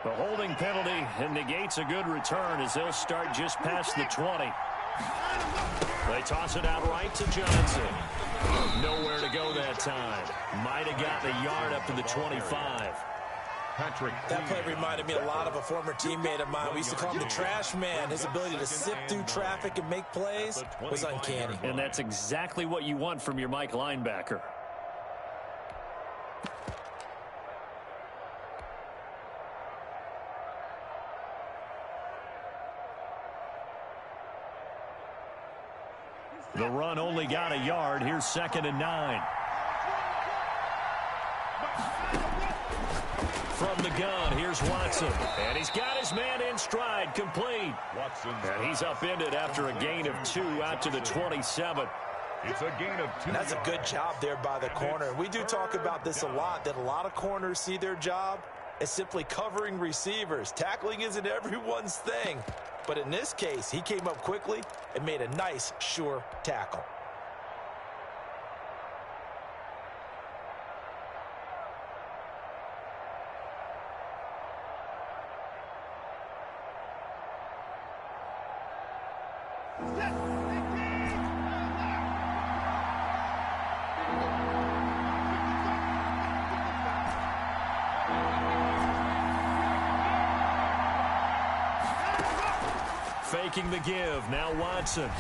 The holding penalty negates a good return as they'll start just past the 20. They toss it out right to Johnson. Nowhere to go that time. Might have gotten a yard up to the 25. That play reminded me a lot of a former teammate of mine. We used to call him the trash man. His ability to sift through traffic and make plays was uncanny. And that's exactly what you want from your Mike linebacker. The run only got a yard. Here's 2nd and 9. From the gun, here's Watson. And he's got his man in stride, complete. And he's upended after a gain of 2 out to the 27. It's a gain of 2. That's a good job there by the corner. We do talk about this a lot, that a lot of corners see their job as simply covering receivers. Tackling isn't everyone's thing. But in this case, he came up quickly and made a nice, sure tackle. Faking the give. Now Watson.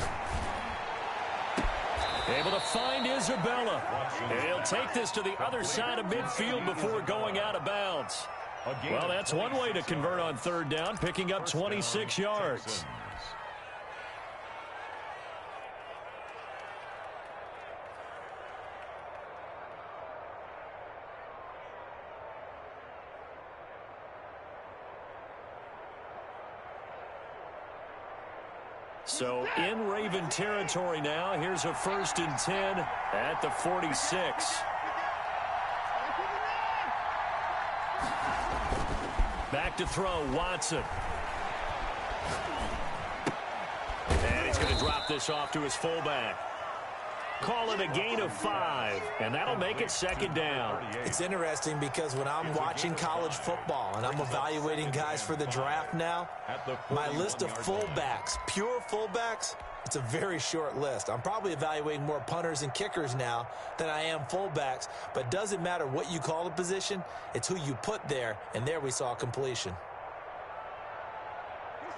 Able to find Isabella. And he'll take this to the other side of midfield before going out of bounds. Well, that's one way to convert on 3rd down, picking up 26 yards. So in Raven territory now. Here's a 1st and 10 at the 46. Back to throw, Watson. And he's going to drop this off to his fullback. Call it a gain of 5, and that'll make it 2nd down. It's interesting because when I'm watching college football and I'm evaluating guys for the draft now, my list of fullbacks, pure fullbacks, it's a very short list. I'm probably evaluating more punters and kickers now than I am fullbacks, but it doesn't matter what you call the position, it's who you put there, and there we saw completion.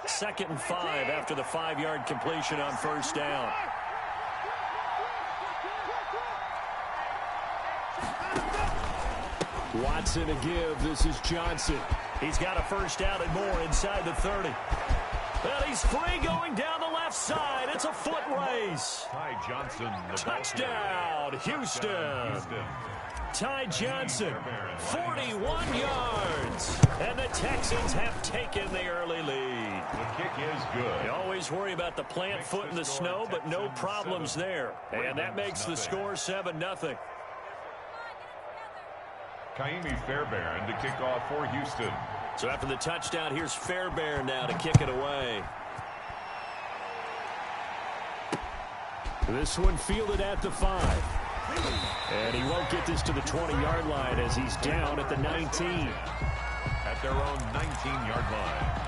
2nd and 5 after the 5-yard completion on 1st down. Watson a give. This is Johnson. He's got a 1st down and more inside the 30. Well, he's free going down the left side. It's a foot race. Ty Johnson. Touchdown, Houston. Ty Johnson, 41 yards. And the Texans have taken the early lead. The kick is good. You always worry about the plant foot in the snow, but no problems there. And that makes the score 7-0. Kaimi Fairbairn to kick off for Houston. So after the touchdown, here's Fairbairn now to kick it away. This one fielded at the 5. And he won't get this to the 20-yard line as he's down at the 19. At their own 19-yard line.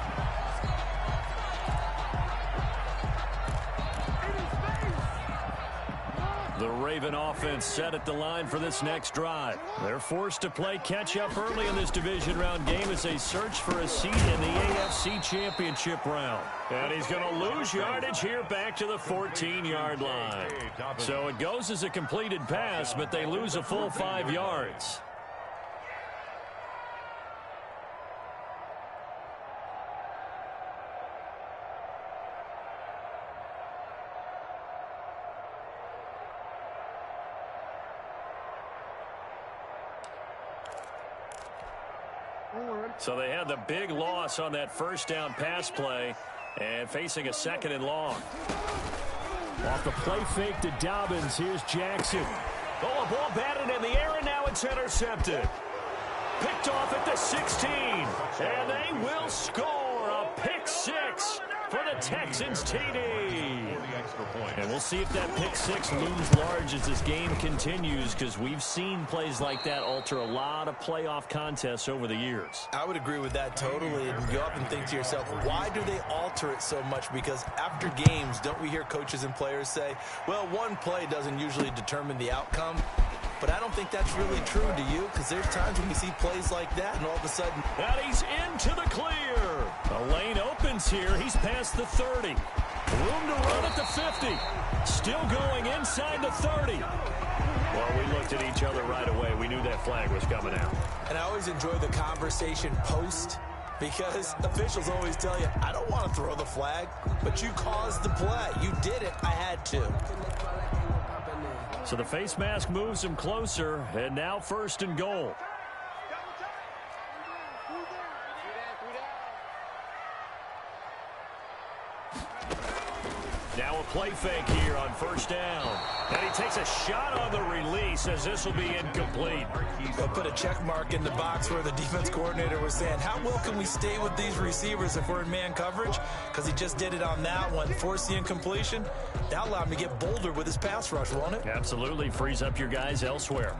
The Raven offense set at the line for this next drive. They're forced to play catch-up early in this division round game as they search for a seat in the AFC Championship round. And he's going to lose yardage here back to the 14-yard line. So it goes as a completed pass, but they lose a full 5 yards. So they had the big loss on that 1st down pass play and facing a 2nd and long. Off the play fake to Dobbins, here's Jackson. Oh, a ball batted in the air, and now it's intercepted. Picked off at the 16, and they will score a pick 6. for the Texans TD. And we'll see if that pick six looms large as this game continues, because we've seen plays like that alter a lot of playoff contests over the years. I would agree with that totally. And you often think to yourself, why do they alter it so much? Because after games, don't we hear coaches and players say, well, one play doesn't usually determine the outcome? But I don't think that's really true, do you? Because there's times when we see plays like that, and all of a sudden... And he's into the clear. The lane opens here. He's past the 30. Room to run at the 50. Still going inside the 30. Well, we looked at each other right away. We knew that flag was coming out. And I always enjoy the conversation post, because officials always tell you, I don't want to throw the flag, but you caused the play. You did it. I had to. So the face mask moves him closer, and now 1st and goal. Now a play fake here on 1st down. And he takes a shot on the release as this will be incomplete. They'll put a check mark in the box where the defense coordinator was saying, how well can we stay with these receivers if we're in man coverage? Because he just did it on that one, forced the incompletion. That'll allow him to get bolder with his pass rush, won't it? Absolutely. Frees up your guys elsewhere.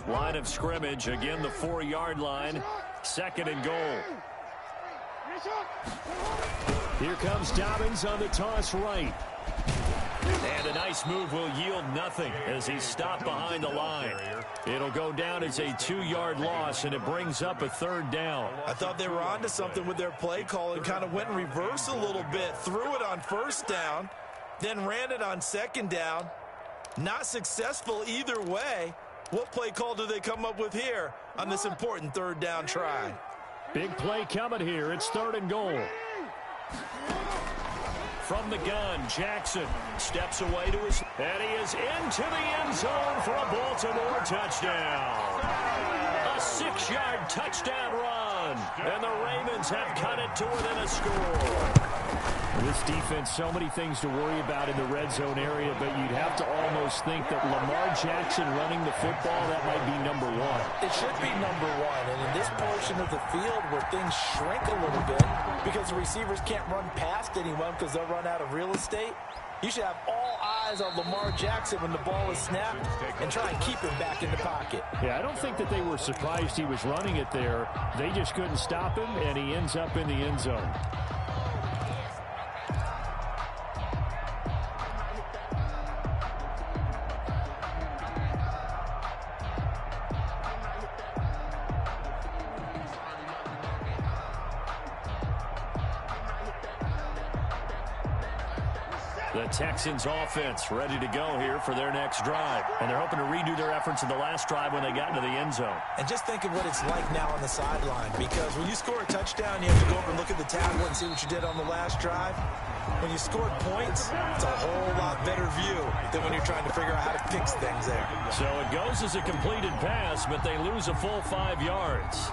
Line of scrimmage, again the 4-yard line. 2nd and goal. Here comes Dobbins on the toss right. And a nice move will yield nothing as he's stopped behind the line. It'll go down as a 2-yard loss, and it brings up a 3rd down. I thought they were onto something with their play call and kind of went in reverse a little bit. Threw it on 1st down, then ran it on 2nd down. Not successful either way. What play call do they come up with here on this important 3rd down try? Big play coming here. It's 3rd and goal. From the gun, Jackson steps away to his... And he is into the end zone for a Baltimore touchdown. A 6-yard touchdown run. And the Ravens have cut it to within a score. This defense, so many things to worry about in the red zone area, but you'd have to almost think that Lamar Jackson running the football, that might be number 1. It should be number 1, and in this portion of the field where things shrink a little bit because the receivers can't run past anyone because they'll run out of real estate, you should have all eyes on Lamar Jackson when the ball is snapped and try and keep him back in the pocket. Yeah, I don't think that they were surprised he was running it there. They just couldn't stop him, and he ends up in the end zone. The Texans offense ready to go here for their next drive. And they're hoping to redo their efforts in the last drive when they got into the end zone. And just think of what it's like now on the sideline, because when you score a touchdown, you have to go over and look at the tablet and see what you did on the last drive. When you scored points, it's a whole lot better view than when you're trying to figure out how to fix things there. So it goes as a completed pass, but they lose a full 5 yards.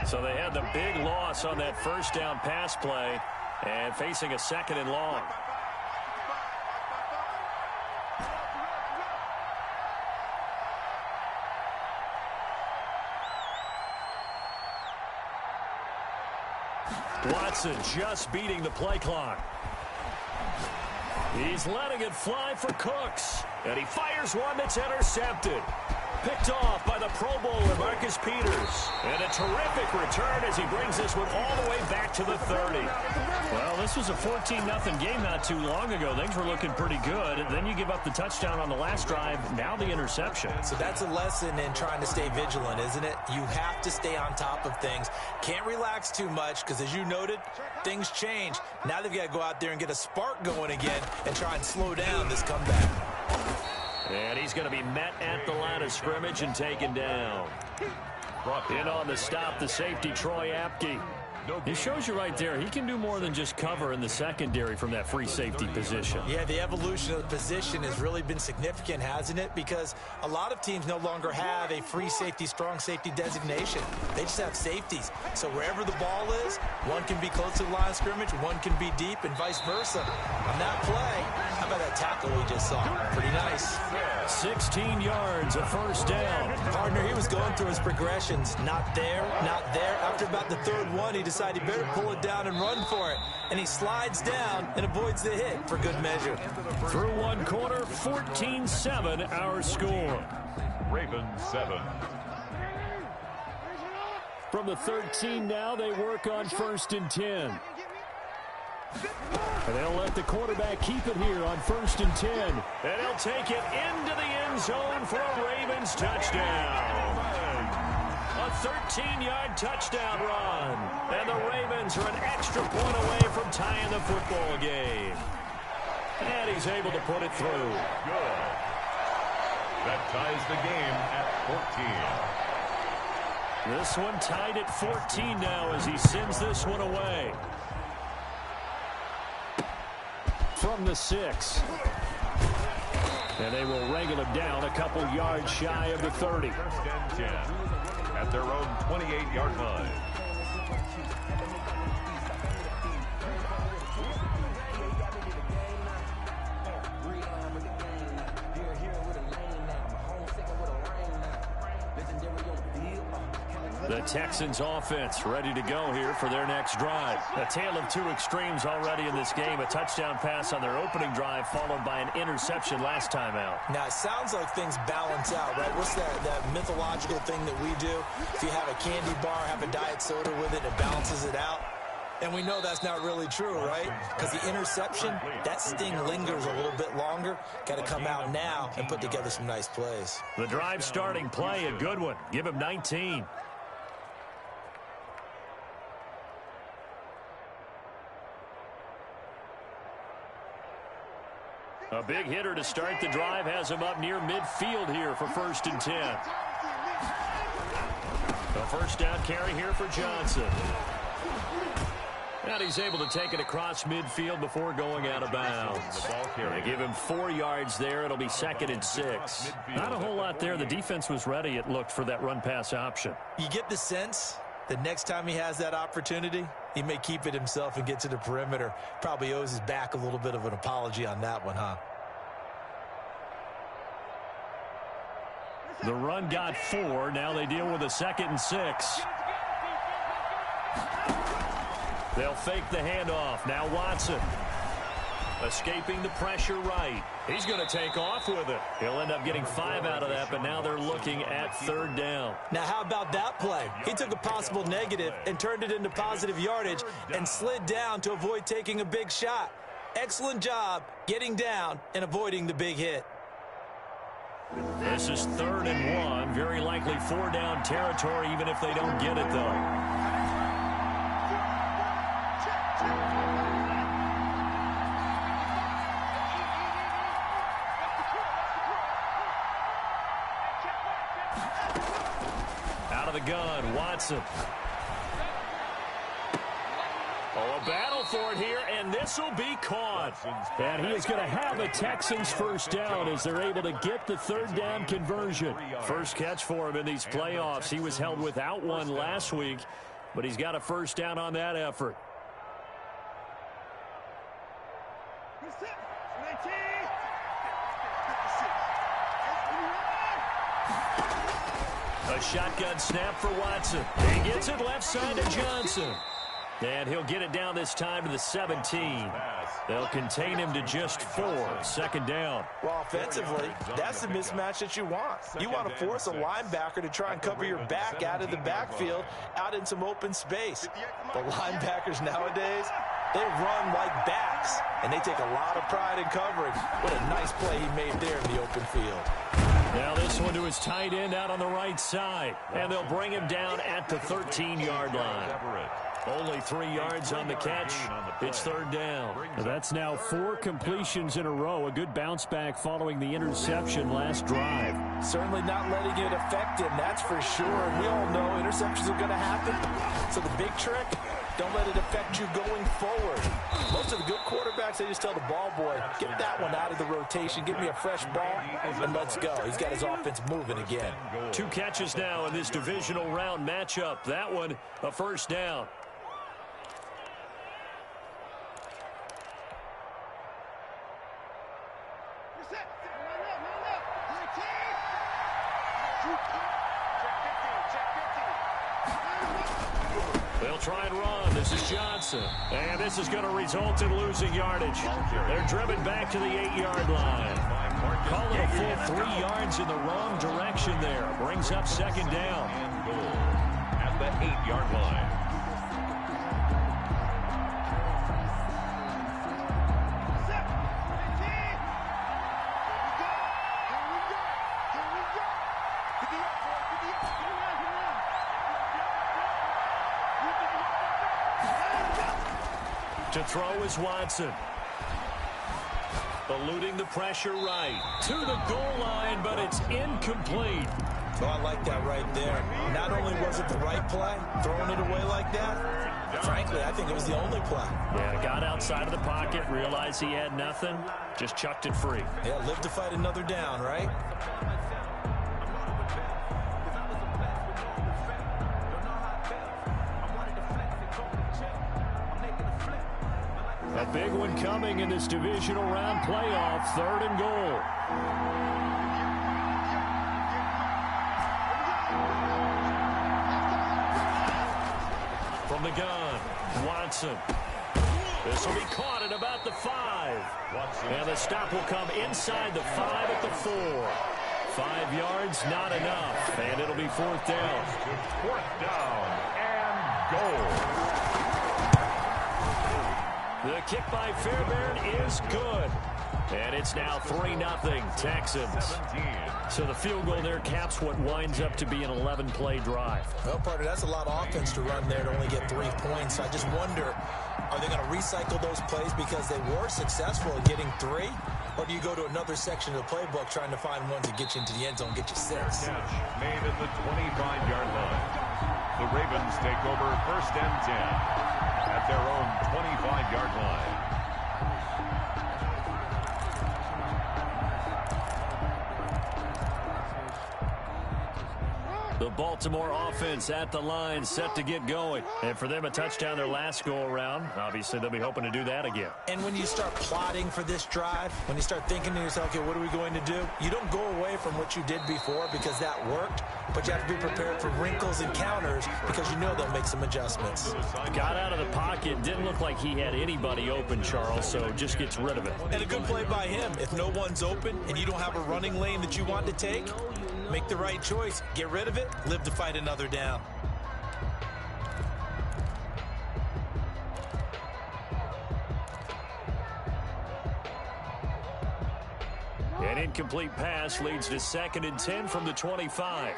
So they had the big loss on that 1st down pass play and facing a 2nd and long. Watson just beating the play clock. He's letting it fly for Cooks. And he fires one that's intercepted. Picked off by the Pro Bowler, Marcus Peters. And a terrific return as he brings this one all the way back to the 30. Well, this was a 14-0 game not too long ago. Things were looking pretty good. And then you give up the touchdown on the last drive. Now the interception. So that's a lesson in trying to stay vigilant, isn't it? You have to stay on top of things. Can't relax too much because, as you noted, things change. Now they've got to go out there and get a spark going again and try and slow down this comeback. And he's going to be met at the line of scrimmage and taken down. In on the stop, the safety, Troy Apke. It shows you right there, he can do more than just cover in the secondary from that free safety position. Yeah, the evolution of the position has really been significant, hasn't it? Because a lot of teams no longer have a free safety, strong safety designation. They just have safeties. So wherever the ball is, one can be close to the line of scrimmage, one can be deep, and vice versa. On that play, how about that tackle we just saw? Pretty nice. 16 yards, a first down. Partner, he was going through his progressions. Not there, not there. After about the third one, he decided he better pull it down and run for it. And he slides down and avoids the hit for good measure. Through one quarter, 14-7 our score. Ravens 7. From the 13 now, they work on 1st and 10. And they'll let the quarterback keep it here on 1st and 10. And he'll take it into the end zone for a Ravens touchdown. A 13-yard touchdown run. And the Ravens are an extra point away from tying the football game. And he's able to put it through. Good. That ties the game at 14. This one tied at 14 now as he sends this one away. From the 6. And they will wrangle him down a couple yards shy of the 30. 1st and 10 at their own 28-yard line. The Texans offense ready to go here for their next drive. A tale of two extremes already in this game. A touchdown pass on their opening drive followed by an interception last time out. Now, it sounds like things balance out, right? What's that mythological thing that we do? If you have a candy bar, have a diet soda with it, it balances it out. And we know that's not really true, right? Because the interception, that sting lingers a little bit longer. Got to come out now and put together some nice plays. The drive starting play, a good one. Give him 19. A big hitter to start the drive has him up near midfield here for 1st and 10. A first down carry here for Johnson. And he's able to take it across midfield before going out of bounds. They give him 4 yards there. It'll be 2nd and 6. Not a whole lot there. The defense was ready, it looked, for that run-pass option. You get the sense that next time he has that opportunity, he may keep it himself and get to the perimeter. Probably owes his back a little bit of an apology on that one, huh? The run got 4. Now they deal with a 2nd and 6. They'll fake the handoff. Now Watson. Escaping the pressure right. He's going to take off with it. He'll end up getting 5 out of that, but now they're looking at 3rd down. Now, how about that play? He took a possible negative and turned it into positive yardage and slid down to avoid taking a big shot. Excellent job getting down and avoiding the big hit. This is 3rd and 1. Very likely 4-down territory, even if they don't get it, though. Out of the gun, Watson. Oh, a battle for it here, and this will be caught. And he is going to have a Texans first down as they're able to get the 3rd down conversion. First catch for him in these playoffs. He was held without one last week, but he's got a first down on that effort. A shotgun snap for Watson. He gets it left side to Johnson. And he'll get it down this time to the 17. They'll contain him to just 4. 2nd down. Well, offensively, that's the mismatch that you want. You want to force a linebacker to try and cover your back out of the backfield, out in some open space. The linebackers nowadays, they run like backs, and they take a lot of pride in covering. What a nice play he made there in the open field. Now this one to his tight end out on the right side. And they'll bring him down at the 13-yard line. Only 3 yards on the catch. It's 3rd down. That's now 4 completions in a row. A good bounce back following the interception last drive. Certainly not letting it affect him, that's for sure. And we all know interceptions are going to happen. So the big trick, Don't let it affect you going forward. Most of the good quarterbacks, they just tell the ball boy, get that one out of the rotation, give me a fresh ball, and let's go. He's got his offense moving again. 2 catches now in this divisional round matchup. That one, a first down. They'll try and run. This is Johnson. And this is going to result in losing yardage. They're driven back to the 8-yard line. Call it a full 3 yards in the wrong direction there. Brings up second down. And goal at the 8-yard line. To throw is Watson. Eluding the pressure right. To the goal line, but it's incomplete. Oh, I like that right there. Not only was it the right play, throwing it away like that, frankly, I think it was the only play. Yeah, got outside of the pocket, realized he had nothing, just chucked it free. Yeah, live to fight another down, right? A big one coming in this divisional round playoff, 3rd and goal. From the gun, Watson. This will be caught at about the 5. And the stop will come inside the 5 at the 4. 5 yards, not enough. And it'll be 4th down. 4th down and goal. The kick by Fairbairn is good. And it's now 3-0 Texans. So the field goal there caps what winds up to be an 11-play drive. Well, partner, that's a lot of offense to run there to only get 3 points. I just wonder, are they going to recycle those plays because they were successful at getting 3? Or do you go to another section of the playbook trying to find ones that get you into the end zone, get you 6? Catch made at the 25-yard line. The Ravens take over 1st and 10 at their own 25-yard line. The Baltimore offense at the line, set to get going. And for them, a touchdown their last go-around. Obviously, they'll be hoping to do that again. And when you start plotting for this drive, when you start thinking to yourself, okay, what are we going to do? You don't go away from what you did before because that worked, but you have to be prepared for wrinkles and counters because you know they'll make some adjustments. Got out of the pocket. Didn't look like he had anybody open, Charles, so just gets rid of it. And a good play by him. If no one's open and you don't have a running lane that you want to take, make the right choice. Get rid of it. Live to fight another down. An incomplete pass leads to 2nd and 10 from the 25.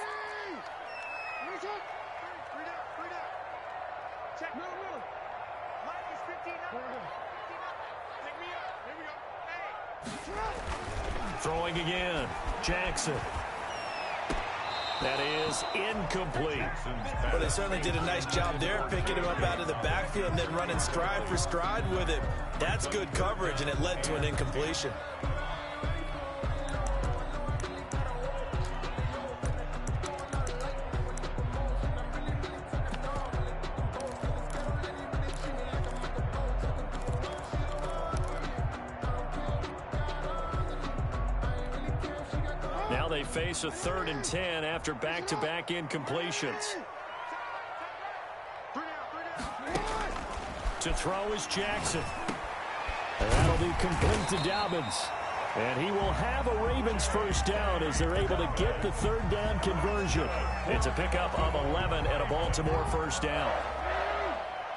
Throwing again. Jackson. That is incomplete. But they certainly did a nice job there, picking him up out of the backfield and then running stride for stride with him. That's good coverage, and it led to an incompletion. Now they face a 3rd and 10 after back-to-back incompletions. To throw is Jackson. And that'll be complete to Dobbins. And he will have a Ravens first down as they're able to get the 3rd down conversion. It's a pickup of 11 and a Baltimore first down.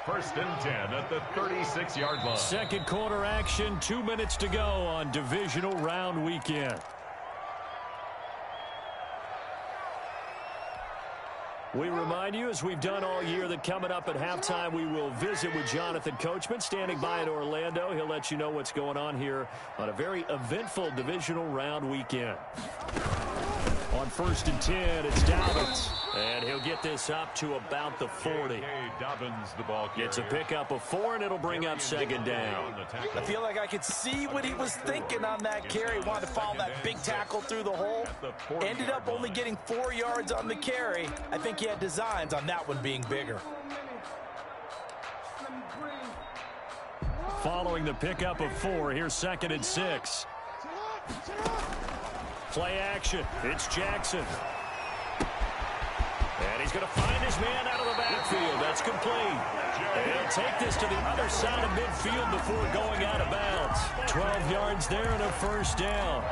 1st and 10 at the 36-yard line. Second quarter action, 2 minutes to go on divisional round weekend. We remind you, as we've done all year, that coming up at halftime, we will visit with Jonathan Coachman, standing by in Orlando. He'll let you know what's going on here on a very eventful divisional round weekend. On 1st and 10, it's Dobbins. And he'll get this up to about the 40. It's a pickup of 4, and it'll bring up 2nd down. I feel like I could see what he was thinking on that carry. Wanted to follow that big tackle through the hole. Ended up only getting 4 yards on the carry. I think he had designs on that one being bigger. Following the pickup of 4, here's 2nd and 6. Play action. It's Jackson. And he's going to find his man out of the backfield. That's complete. And he'll take this to the other side of midfield before going out of bounds. 12 yards there and a 1st down.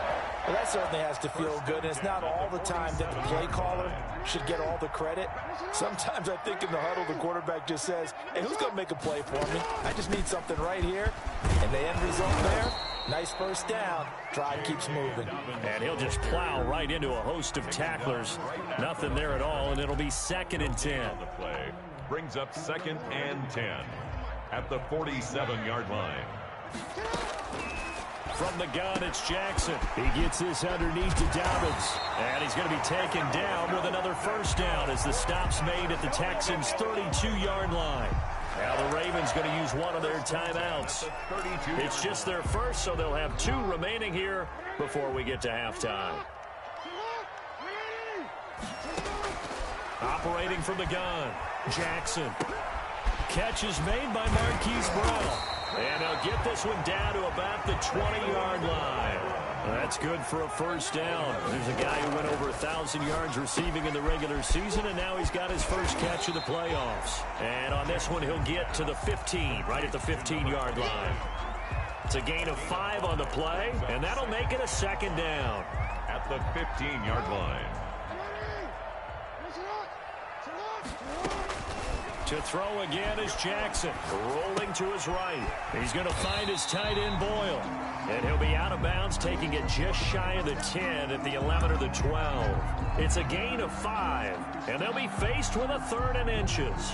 Well, that certainly has to feel good, and it's not all the time that the play caller should get all the credit. Sometimes I think in the huddle, the quarterback just says, hey, who's going to make a play for me? I just need something right here. And the end result there, nice 1st down. Drive keeps moving. And he'll just plow right into a host of tacklers. Nothing there at all, and it'll be 2nd and 10. The play brings up 2nd and 10 at the 47-yard line. From the gun, it's Jackson. He gets this underneath to Dobbins. And he's going to be taken down with another 1st down as the stop's made at the Texans' 32-yard line. Now the Ravens going to use one of their timeouts. It's just their first, so they'll have 2 remaining here before we get to halftime. Operating from the gun, Jackson. Catch is made by Marquise Brown. And he'll get this one down to about the 20-yard line. That's good for a 1st down. There's a guy who went over 1,000 yards receiving in the regular season, and now he's got his first catch of the playoffs. And on this one, he'll get to the 15, right at the 15-yard line. It's a gain of 5 on the play, and that'll make it a 2nd down. At the 15-yard line. To throw again is Jackson, rolling to his right. He's going to find his tight end, Boyle. And he'll be out of bounds, taking it just shy of the 10 at the 11 or the 12. It's a gain of 5, and they'll be faced with a 3rd and inches.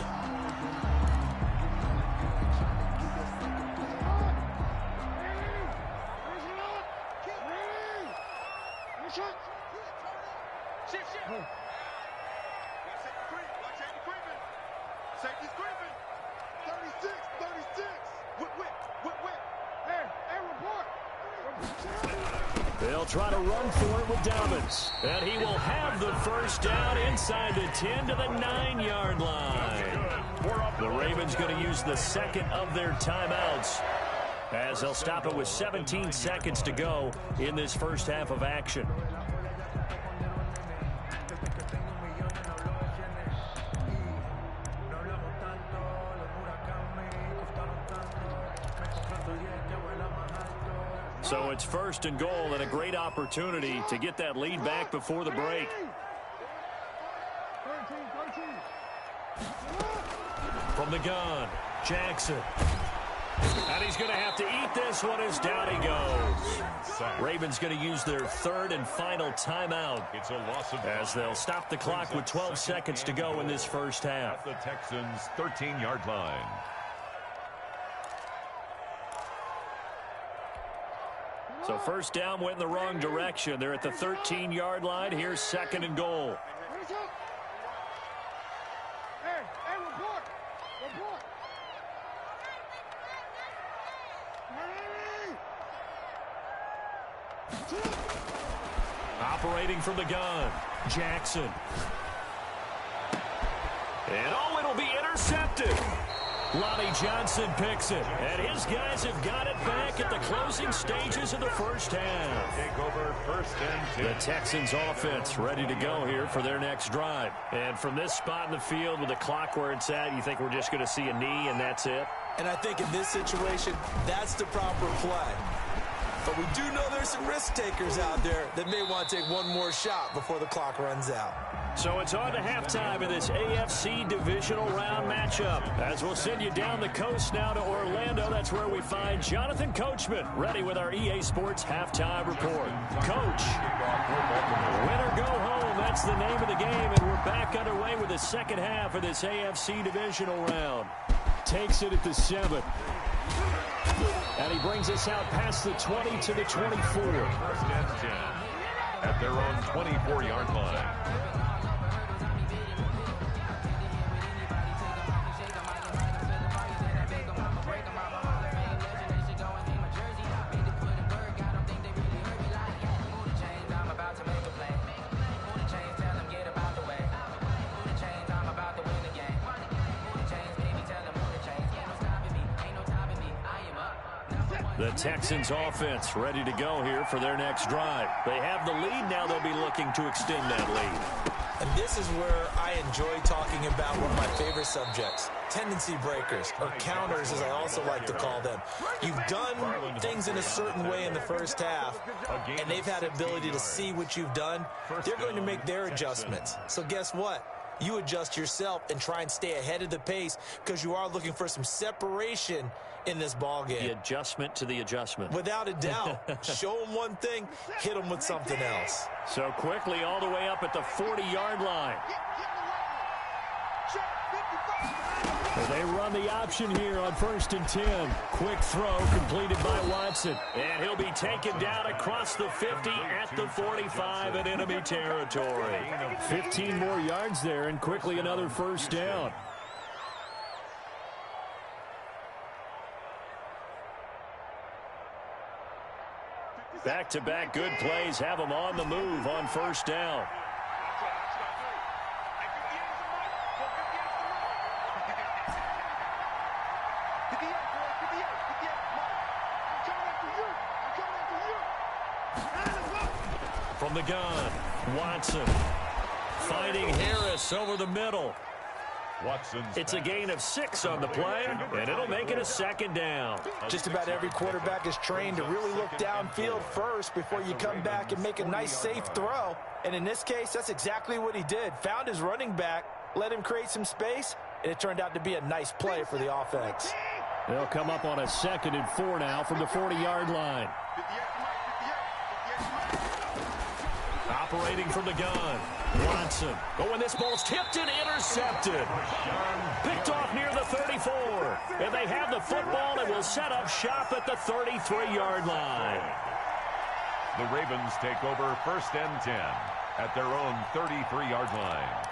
They'll try to run for it with Dobbins. And he will have the 1st down inside the 10 to the 9-yard line. The Ravens going to use the 2nd of their timeouts as they'll stop it with 17 seconds to go in this first half of action. So it's 1st and goal and a great opportunity to get that lead back before the break. From the gun, Jackson. And he's going to have to eat this one as down he goes. Ravens going to use their 3rd and final timeout It's a loss of as they'll stop the clock with 12 seconds to go in this first half. at the Texans' 13-yard line. So 1st down went in the wrong direction. They're at the 13-yard line. Here's 2nd and goal. Operating from the gun, Jackson. And oh, it'll be intercepted. Lonnie Johnson picks it, and his guys have got it back at the closing stages of the first half. Take over 1st and 10. The Texans offense ready to go here for their next drive. And from this spot in the field with the clock where it's at, you think we're just going to see a knee and that's it? And I think in this situation, that's the proper play. But we do know there's some risk takers out there that may want to take one more shot before the clock runs out. So it's on to halftime in this AFC divisional round matchup. As we'll send you down the coast now to Orlando, that's where we find Jonathan Coachman, ready with our EA Sports halftime report. Coach, win or go home, that's the name of the game, and we're back underway with the second half of this AFC divisional round. Takes it at the 7. And he brings us out past the 20 to the 24. 1st and 10. at their own 24-yard line. The Texans offense ready to go here for their next drive. They have the lead. Now they'll be looking to extend that lead. And this is where I enjoy talking about one of my favorite subjects, tendency breakers, or counters as I also like to call them. You've done things in a certain way in the first half, and they've had ability to see what you've done. They're going to make their adjustments. So guess what? You adjust yourself and try and stay ahead of the pace because you are looking for some separation in this ball game. The adjustment to the adjustment. Without a doubt. Show them one thing, hit them with something else. So quickly all the way up at the 40-yard line. They run the option here on 1st and 10. Quick throw completed by Watson. And he'll be taken down across the 50 at the 45 in enemy territory. 15 more yards there and quickly another first down. Back-to-back good plays have them on the move on first down. From the gun, Watson finding Harris over the middle. It's a gain of 6 on the play, and it'll make it a second down. Just about every quarterback is trained to really look downfield first before you come back and make a nice, safe throw. And in this case, that's exactly what he did. Found his running back, let him create some space, and it turned out to be a nice play for the offense. They'll come up on a 2nd and 4 now from the 40-yard line. Operating from the gun, Watson. Oh, and this ball's tipped and intercepted. Picked off near the 34. And they have the football and will set up shop at the 33-yard line. The Ravens take over 1st and 10 at their own 33-yard line.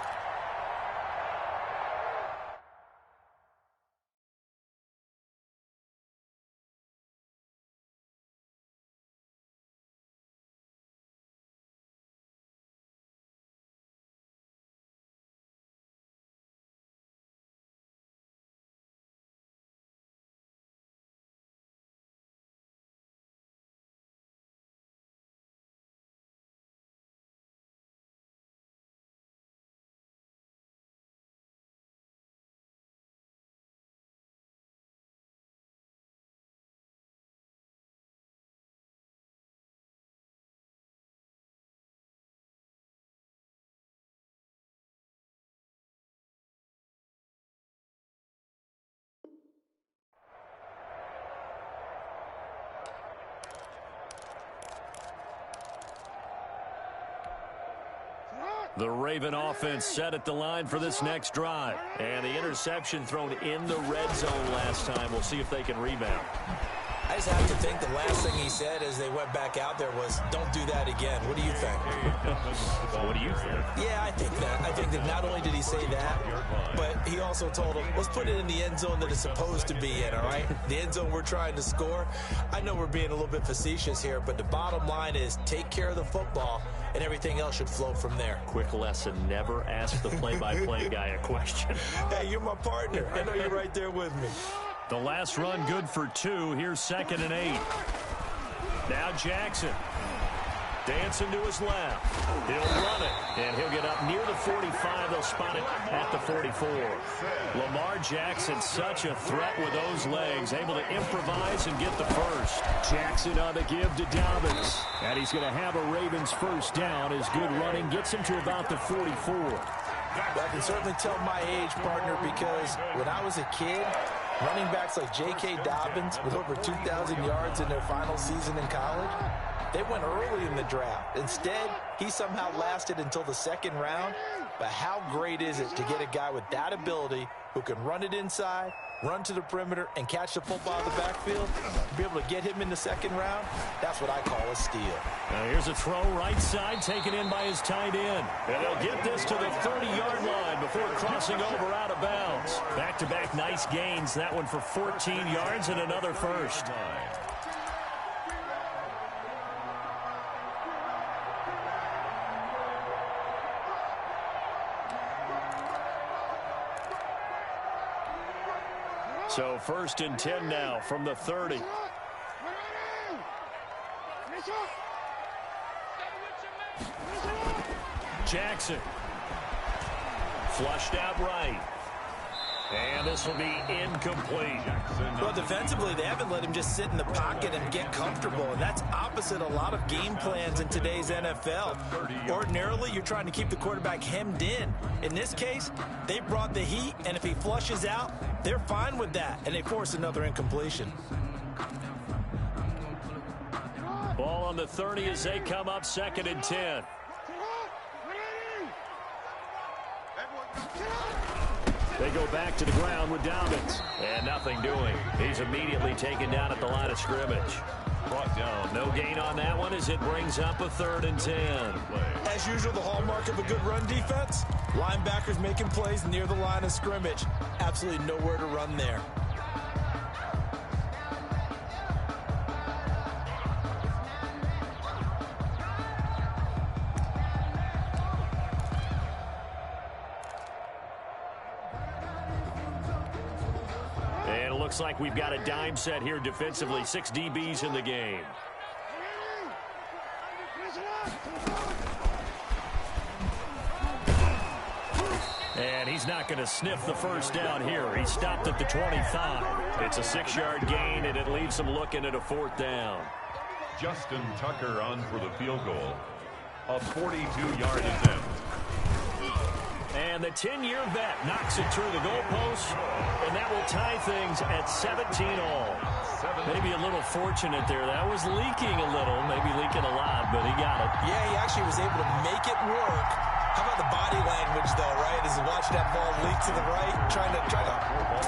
The Raven offense set at the line for this next drive. And the interception thrown in the red zone last time. We'll see if they can rebound. I just have to think the last thing he said as they went back out there was, don't do that again. What do you think? What do you think? Yeah, I think that. I think that not only did he say that, but he also told him, let's put it in the end zone that it's supposed to be in, all right? The end zone we're trying to score. I know we're being a little bit facetious here, but the bottom line is take care of the football, and everything else should flow from there. Quick lesson, never ask the play-by-play guy a question. Hey, you're my partner. I know you're right there with me. The last run good for 2. Here's 2nd and 8. Now Jackson. Dancing to his left. He'll run it, and he'll get up near the 45. They'll spot it at the 44. Lamar Jackson, such a threat with those legs, able to improvise and get the first. Jackson on the give to Dobbins. And he's going to have a Ravens first down. His good running gets him to about the 44. Well, I can certainly tell my age, partner, because when I was a kid, running backs like J.K. Dobbins with over 2,000 yards in their final season in college, they went early in the draft. Instead, he somehow lasted until the 2nd round. But how great is it to get a guy with that ability who can run it inside, run to the perimeter, and catch the football in the backfield? Be able to get him in the second round, that's what I call a steal. Now here's a throw right side, taken in by his tight end. And they'll get this to the 30-yard line before crossing over out of bounds. Back-to-back nice gains. That one for 14 yards and another first. So 1st and 10 now from the 30. Jackson. Flushed out right. And this will be incomplete. Well, defensively, they haven't let him just sit in the pocket and get comfortable, and that's opposite a lot of game plans in today's NFL. Ordinarily, you're trying to keep the quarterback hemmed in. In this case, they brought the heat, and if he flushes out, they're fine with that, and they force another incompletion. Ball on the 30 as they come up 2nd and 10. They go back to the ground with Dobbins. And nothing doing. He's immediately taken down at the line of scrimmage. Brought down. No gain on that one as it brings up a 3rd and 10. As usual, the hallmark of a good run defense, linebackers making plays near the line of scrimmage. Absolutely nowhere to run there. Looks like we've got a dime set here defensively. 6 DBs in the game. And he's not going to sniff the first down here. He stopped at the 25. It's a 6-yard gain, and it leaves him looking at a 4th down. Justin Tucker on for the field goal. A 42-yard attempt. And the 10-year vet knocks it through the goalpost, and that will tie things at 17-all. Maybe a little fortunate there. That was leaking a little, maybe leaking a lot, but he got it. Yeah, he actually was able to make it work. How about the body language, though, right? As he watched that ball leak to the right, trying to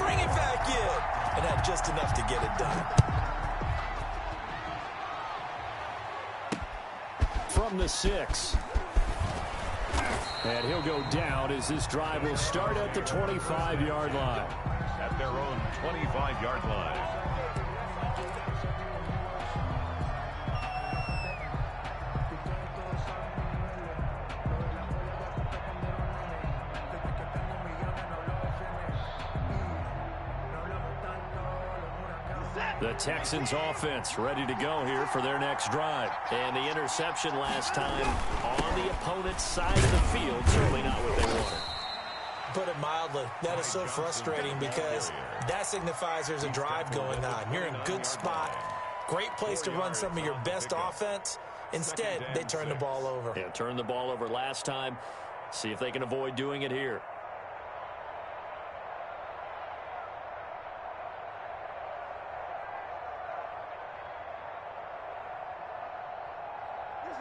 bring it back in, and had just enough to get it done. From the 6. And he'll go down as this drive will start at the 25-yard line. At their own 25-yard line. The Texans offense ready to go here for their next drive. And the interception last time on the opponent's side of the field. Certainly not what they wanted. Put it mildly, that is so frustrating because that signifies there's a drive going on. You're in a good spot. Great place to run some of your best offense. Instead, they turn the ball over. Yeah, turned the ball over last time. See if they can avoid doing it here.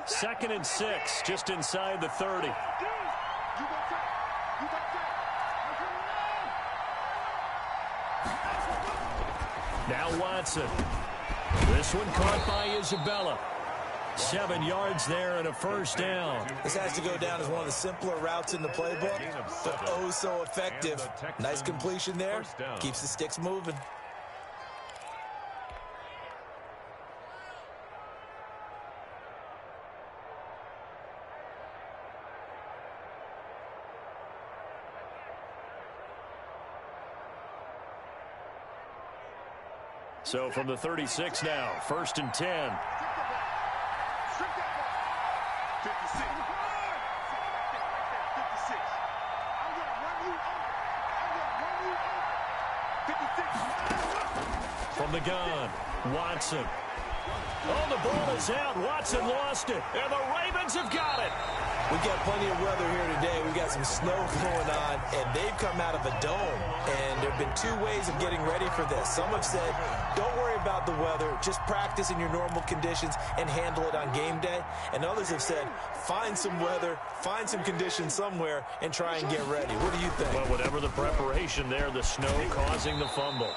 Second and 6, just inside the 30. Now Watson. This one caught by Isabella. 7 yards there and a first down. This has to go down as one of the simpler routes in the playbook, but oh so effective. Nice completion there. Keeps the sticks moving. So from the 36 now, 1st and 10. From the gun, Watson. Oh, the ball is out. Watson lost it, and the Ravens have got it. We got plenty of weather here today. We got some snow going on, and they've come out of a dome. And there have been two ways of getting ready for this. Some have said, don't worry about the weather. Just practice in your normal conditions and handle it on game day. And others have said, find some weather, find some conditions somewhere, and try and get ready. What do you think? Well, whatever the preparation there, the snow causing the fumble.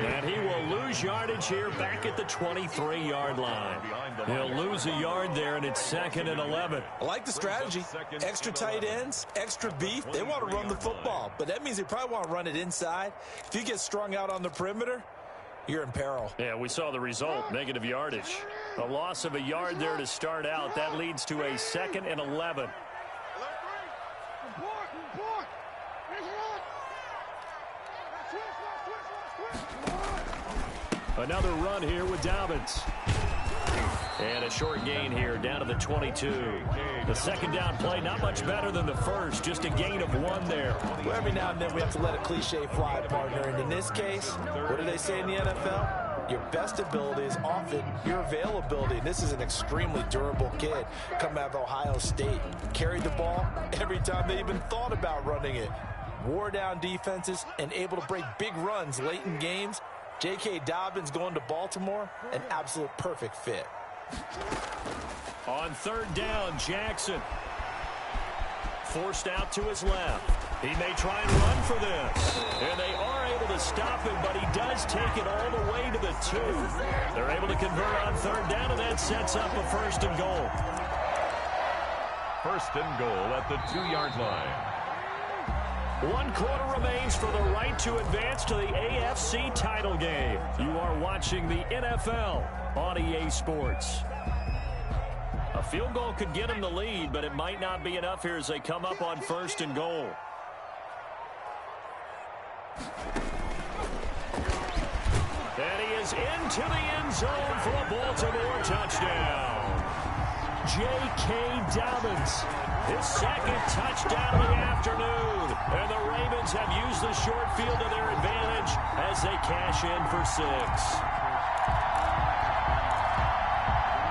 And he will lose yardage here back at the 23-yard line. He'll lose a yard there, and it's 2nd and 11. I like the strategy. Extra tight ends, extra beef. They want to run the football, but that means they probably want to run it inside. If you get strung out on the perimeter, you're in peril. Yeah, we saw the result, negative yardage. A loss of a yard there to start out. That leads to a 2nd and 11. Another run here with Dobbins. And a short gain here down to the 22. The second down play, not much better than the first, just a gain of 1 there. Well, every now and then we have to let a cliche fly, partner. And in this case, what do they say in the NFL? Your best ability is often your availability. And this is an extremely durable kid coming out of Ohio State. Carried the ball every time they even thought about running it. Wore down defenses and able to break big runs late in games. J.K. Dobbins going to Baltimore, an absolute perfect fit. On 3rd down, Jackson. Forced out to his left. He may try and run for this. And they are able to stop him, but he does take it all the way to the 2. They're able to convert on 3rd down, and that sets up a 1st and goal. 1st and goal at the 2-yard line. 1 quarter remains for the right to advance to the AFC title game. You are watching the NFL on EA Sports. A field goal could get him the lead, but it might not be enough here as they come up on 1st and goal. And he is into the end zone for a Baltimore touchdown. J.K. Dobbins, his 2nd touchdown of the afternoon. And the Ravens have used the short field to their advantage as they cash in for 6.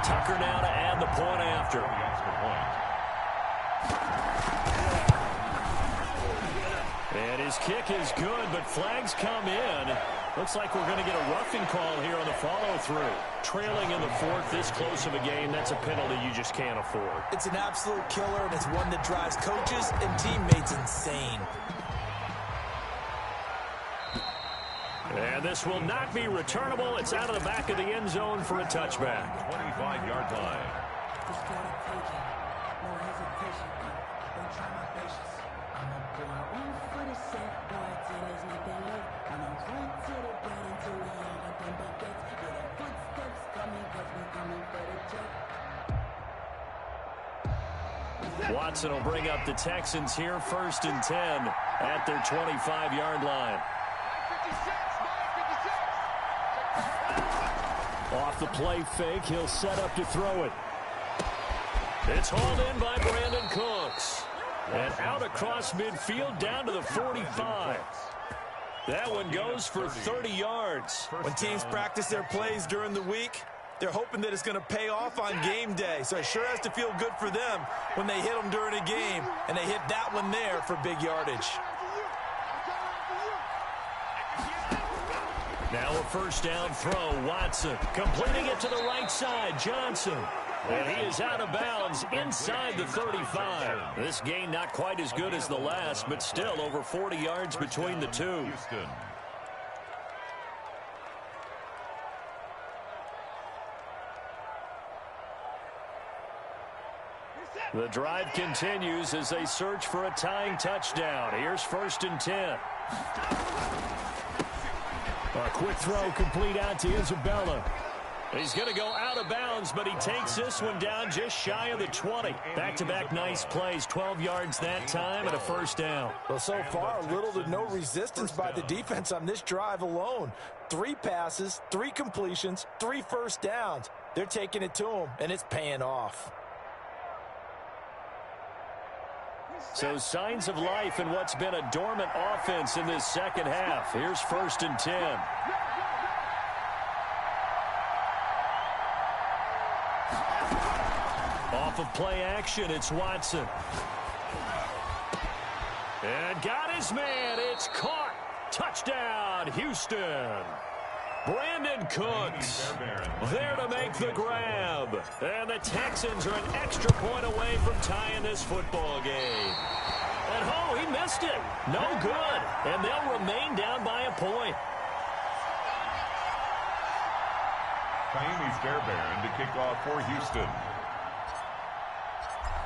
Tucker now to add the point after. And his kick is good, but flags come in. Looks like we're going to get a roughing call here on the follow-through. Trailing in the 4th, this close of a game, that's a penalty you just can't afford. It's an absolute killer, and it's one that drives coaches and teammates insane. And this will not be returnable. It's out of the back of the end zone for a touchback. 25-yard line. Watson will bring up the Texans here 1st and 10 at their 25-yard line. Off the play fake, he'll set up to throw it. It's hauled in by Brandon Cooks. And out across midfield down to the 45. That one goes for 30 yards. When teams practice their plays during the week, they're hoping that it's going to pay off on game day. So it sure has to feel good for them when they hit them during a game. And they hit that one there for big yardage. Now a 1st down throw. Watson completing it to the right side. Johnson. And he is out of bounds inside the 35. This gain not quite as good as the last, but still over 40 yards between the two. Houston. The drive continues as they search for a tying touchdown. Here's 1st and 10. A quick throw complete out to Isabella. He's going to go out of bounds, but he takes this one down just shy of the 20. Back-to-back nice plays, 12 yards that time and a 1st down. Well, so far, little to no resistance by the defense on this drive alone. 3 passes, 3 completions, 3 1st downs. They're taking it to him, and it's paying off. So signs of life in what's been a dormant offense in this second half. Here's 1st and 10. Off off of play action. It's Watson. And got his man. It's caught. Touchdown, Houston. Brandon Cooks there to make the grab. And the Texans are an extra point away from tying this football game. And, oh, he missed it. No good. And they'll remain down by a point. Kaimi Fairbairn to kick off for Houston.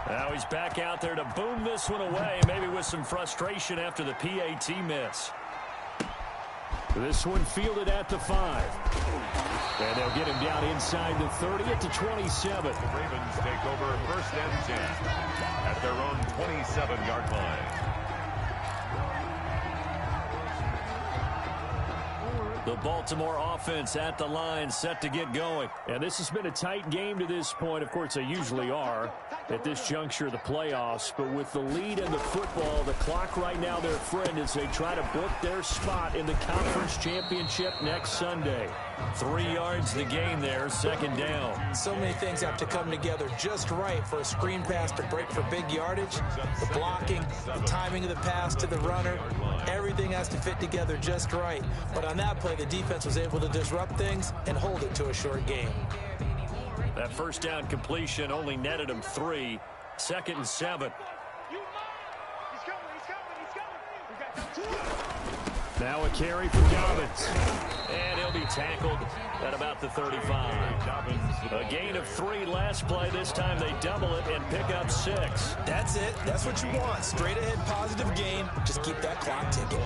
Now he's back out there to boom this one away, maybe with some frustration after the PAT miss. This one fielded at the 5. And they'll get him down inside the 30 at the 27. The Ravens take over first and 10 at their own 27-yard line. The Baltimore offense at the line, set to get going. And this has been a tight game to this point. Of course, they usually are at this juncture of the playoffs. But with the lead in the football, the clock right now, their friend, as they try to book their spot in the conference championship next Sunday. 3 yards the gain there, second down. So many things have to come together just right for a screen pass to break for big yardage. The blocking, the timing of the pass to the runner, everything has to fit together just right. But on that play, the defense was able to disrupt things and hold it to a short game. That first down completion only netted him 3. Second and 7. Now a carry for Dobbins. And he'll be tackled at about the 35. A gain of 3 last play. This time they double it and pick up 6. That's it. That's what you want. Straight ahead positive gain. Just keep that clock ticking.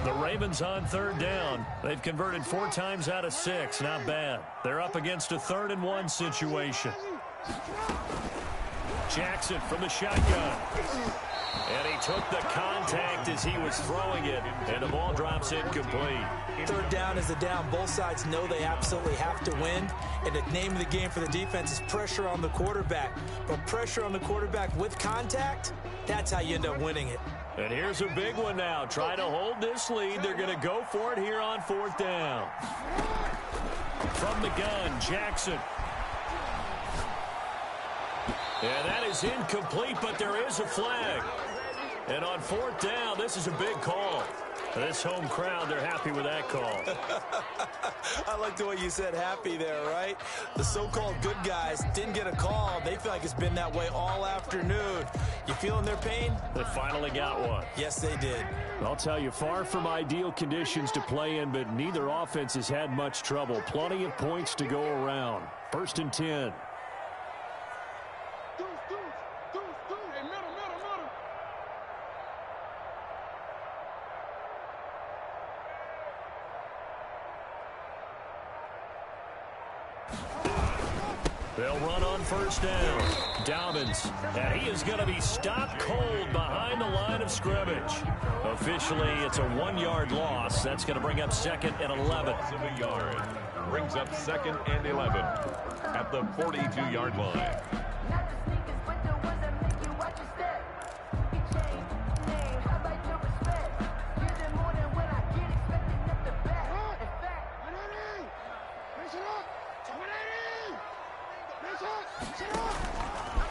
The Ravens on third down. They've converted 4 times out of 6. Not bad. They're up against a 3rd and 1 situation. Jackson from the shotgun. And he took the contact as he was throwing it. And the ball drops incomplete. Third down is the down. Both sides know they absolutely have to win. And the name of the game for the defense is pressure on the quarterback. But pressure on the quarterback with contact, that's how you end up winning it. And here's a big one now. Try to hold this lead. They're going to go for it here on 4th down. From the gun, Jackson. And that is incomplete, but there is a flag. And on 4th down, this is a big call. This home crowd, they're happy with that call. I like the way you said happy there, right? The so-called good guys didn't get a call. They feel like it's been that way all afternoon. You feeling their pain? They finally got one. Yes, they did. I'll tell you, far from ideal conditions to play in, but neither offense has had much trouble. Plenty of points to go around. 1st and 10. They'll run on 1st down. Dobbins, and he is going to be stopped cold behind the line of scrimmage. Officially, it's a 1-yard loss. That's going to bring up 2nd and 11. A yard. Brings up 2nd and 11 at the 42-yard line.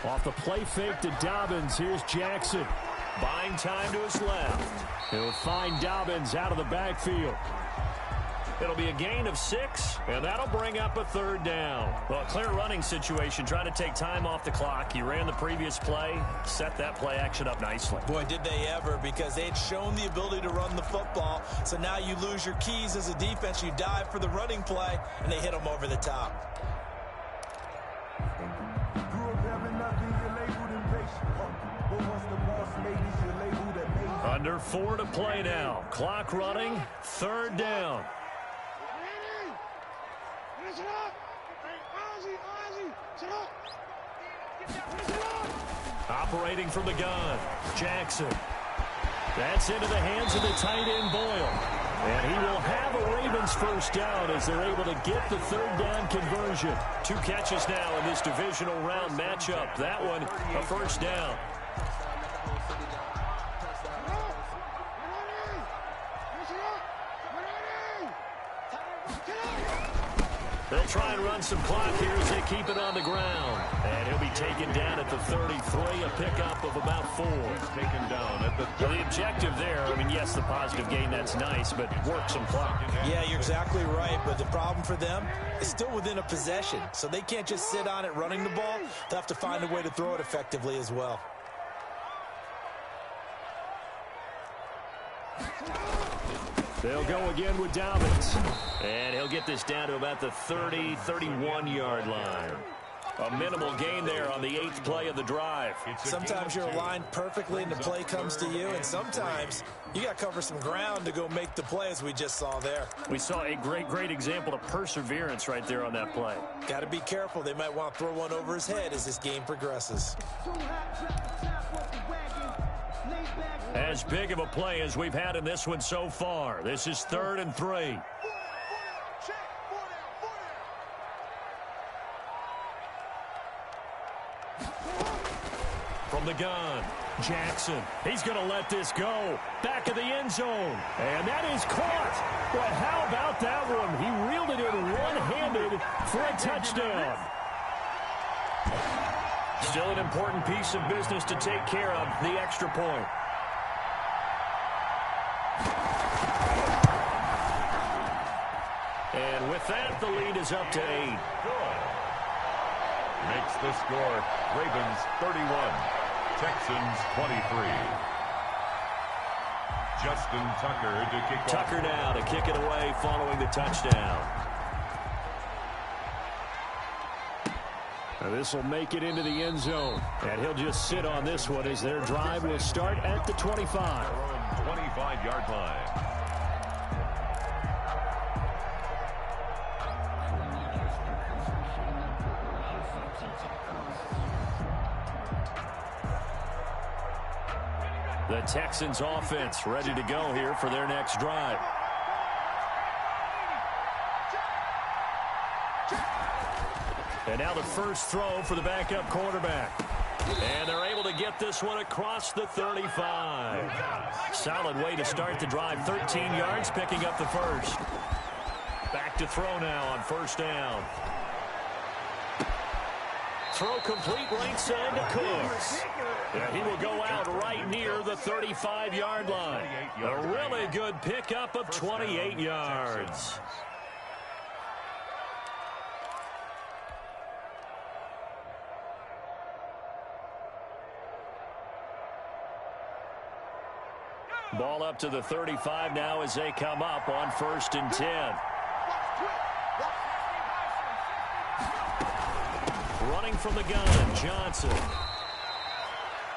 Off the play fake to Dobbins, here's Jackson. Buying time to his left. He'll find Dobbins out of the backfield. It'll be a gain of 6, and that'll bring up a 3rd down. Well, a clear running situation, trying to take time off the clock. He ran the previous play, set that play action up nicely. Boy, did they ever, because they'd shown the ability to run the football. So now you lose your keys as a defense. You dive for the running play, and they hit them over the top. Under 4 to play now. Clock running. 3rd down. Operating from the gun. Jackson. That's into the hands of the tight end, Boyle. And he will have a Ravens 1st down as they're able to get the 3rd down conversion. 2 catches now in this divisional round matchup. That one, a 1st down. They'll try and run some clock here as they keep it on the ground. And he'll be taken down at the 33, a pickup of about 4. Taken down at the 30. So the objective there, I mean, yes, the positive gain, that's nice, but work some clock. Yeah, you're exactly right, but the problem for them is still within a possession, so they can't just sit on it running the ball. They'll have to find a way to throw it effectively as well. They'll go again with Dobbins. And he'll get this down to about the 30, 31-yard line. A minimal gain there on the 8th play of the drive. Sometimes you're aligned perfectly and the play comes to you, and sometimes you got to cover some ground to go make the play, as we just saw there. We saw a great example of perseverance right there on that play. Got to be careful. They might want to throw one over his head as this game progresses. As big of a play as we've had in this one so far. This is 3rd and 3. From the gun, Jackson. He's going to let this go. Back of the end zone. And that is caught. But how about that one? He reeled it in one-handed for a touchdown. Still an important piece of business to take care of, the extra point. And with that, the lead is up to 8. Good. Makes the score Ravens 31, Texans 23. Justin Tucker to kick off. Tucker now to kick it away following the touchdown. Now this will make it into the end zone. And he'll just sit on this one as their drive will start at the 25. 25-yard line. The Texans offense ready to go here for their next drive. And now the first throw for the backup quarterback. And they're able to get this one across the 35. Solid way to start the drive. 13 yards, picking up the first. Back to throw now on first down. Throw complete right side to Cooks. And he will go out right near the 35-yard line. A really good pickup of 28 yards. Ball up to the 35 now as they come up on 1st and 10. Running from the gun, Johnson.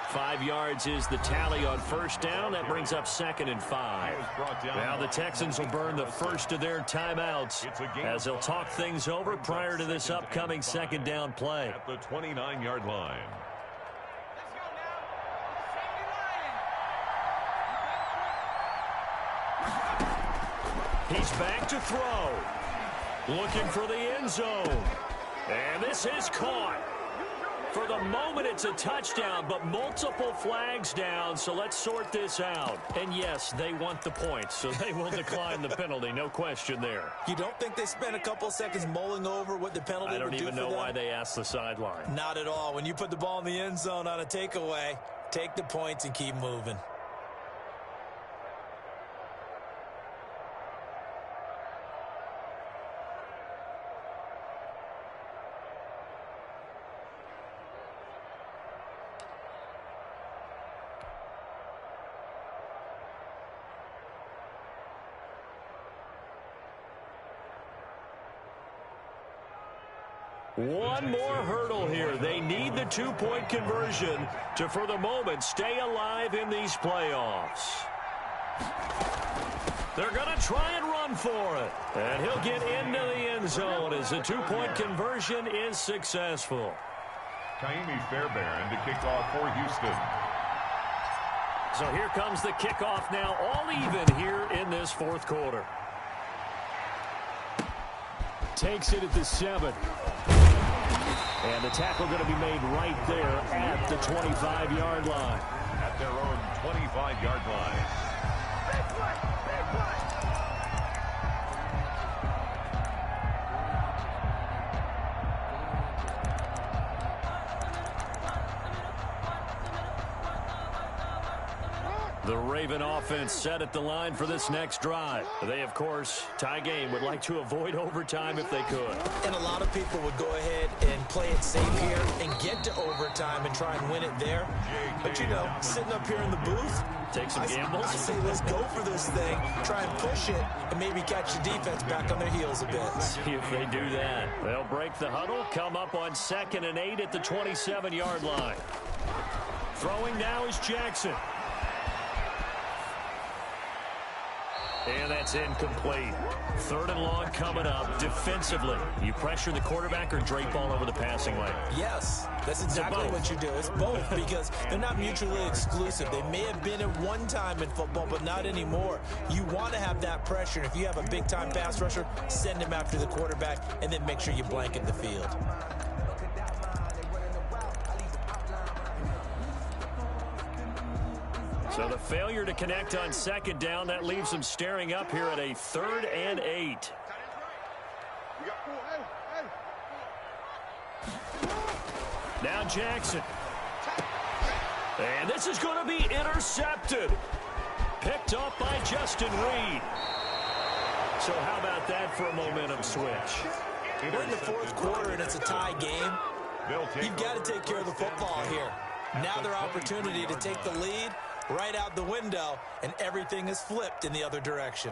5 yards is the tally on first down. That brings up 2nd and 5. Now the Texans will burn the first of their timeouts as they'll talk things over prior to this upcoming 2nd down play. At the 29-yard line. He's back to throw. Looking for the end zone. And this is caught. For the moment, it's a touchdown, but multiple flags down, so let's sort this out. And yes, they want the points, so they will decline the penalty, no question there. You don't think they spent a couple seconds mulling over what the penalty would do for them? I don't even know why they asked the sideline. Not at all. When you put the ball in the end zone on a takeaway, take the points and keep moving. One more hurdle here. They need the two-point conversion to, for the moment, stay alive in these playoffs. They're going to try and run for it. And he'll get into the end zone as the two-point conversion is successful. Kaimi Fairbairn to kick off for Houston. So here comes the kickoff now, all even here in this 4th quarter. Takes it at the 7. And the tackle going to be made right there at the 25-yard line. At their own 25-yard line. The Raven offense set at the line for this next drive. They, of course, tie game, would like to avoid overtime if they could. And a lot of people would go ahead and play it safe here and get to overtime and try and win it there. But, you know, sitting up here in the booth, take some gambles. I say let's go for this thing, try and push it, and maybe catch the defense back on their heels a bit. See if they do that. They'll break the huddle, come up on 2nd and 8 at the 27-yard line. Throwing now is Jackson. And that's incomplete. 3rd and long coming up. Defensively, you pressure the quarterback or drape all over the passing lane? Yes, that's exactly what you do. It's both because they're not mutually exclusive. They may have been at one time in football, but not anymore. You want to have that pressure. If you have a big-time pass rusher, send him after the quarterback, and then make sure you blanket the field. So the failure to connect on 2nd down, that leaves them staring up here at a 3rd and 8. Now Jackson. And this is going to be intercepted. Picked up by Justin Reed. So how about that for a momentum switch? We're in the 4th quarter, and it's a tie game. You've got to take care of the football here. Now their opportunity to take the lead right out the window, and everything is flipped in the other direction.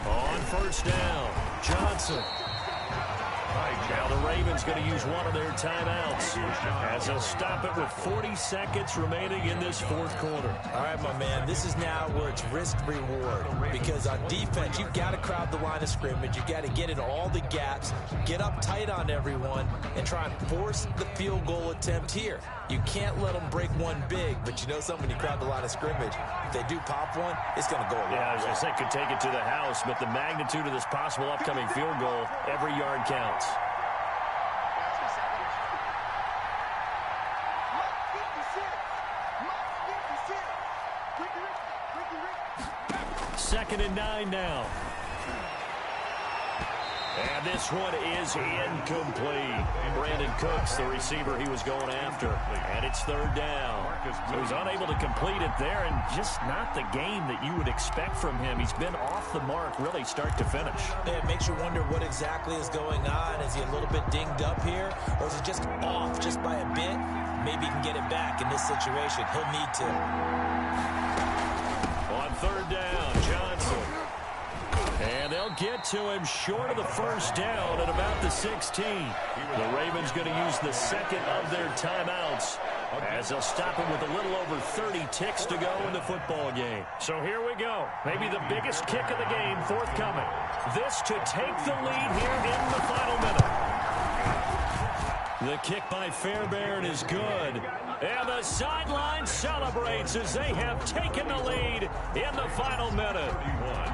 On 1st down, Johnson. Now the Ravens going to use one of their timeouts as they'll stop it with 40 seconds remaining in this 4th quarter. All right, my man, this is now where it's risk-reward because on defense, you've got to crowd the line of scrimmage. You've got to get in all the gaps, get up tight on everyone, and try and force the field goal attempt here. You can't let them break one big, but you know something, when you crowd the line of scrimmage, if they do pop one, it's going to go away. Yeah, I was going to say, could take it to the house, but the magnitude of this possible upcoming field goal, every yard counts. Second and 9 now. And this one is incomplete. Brandon Cooks, the receiver he was going after. And it's 3rd down. So he's unable to complete it there, and just not the game that you would expect from him. He's been off the mark, really, start to finish. Yeah, it makes you wonder what exactly is going on. Is he a little bit dinged up here, or is it just off just by a bit? Maybe he can get it back in this situation. He'll need to. On 3rd down, Johnson. And they'll get to him short of the 1st down at about the 16. The Ravens going to use the 2nd of their timeouts as they'll stop him with a little over 30 ticks to go in the football game. So here we go. Maybe the biggest kick of the game forthcoming. This to take the lead here in the final minute. The kick by Fairbairn is good. And the sideline celebrates as they have taken the lead in the final minute.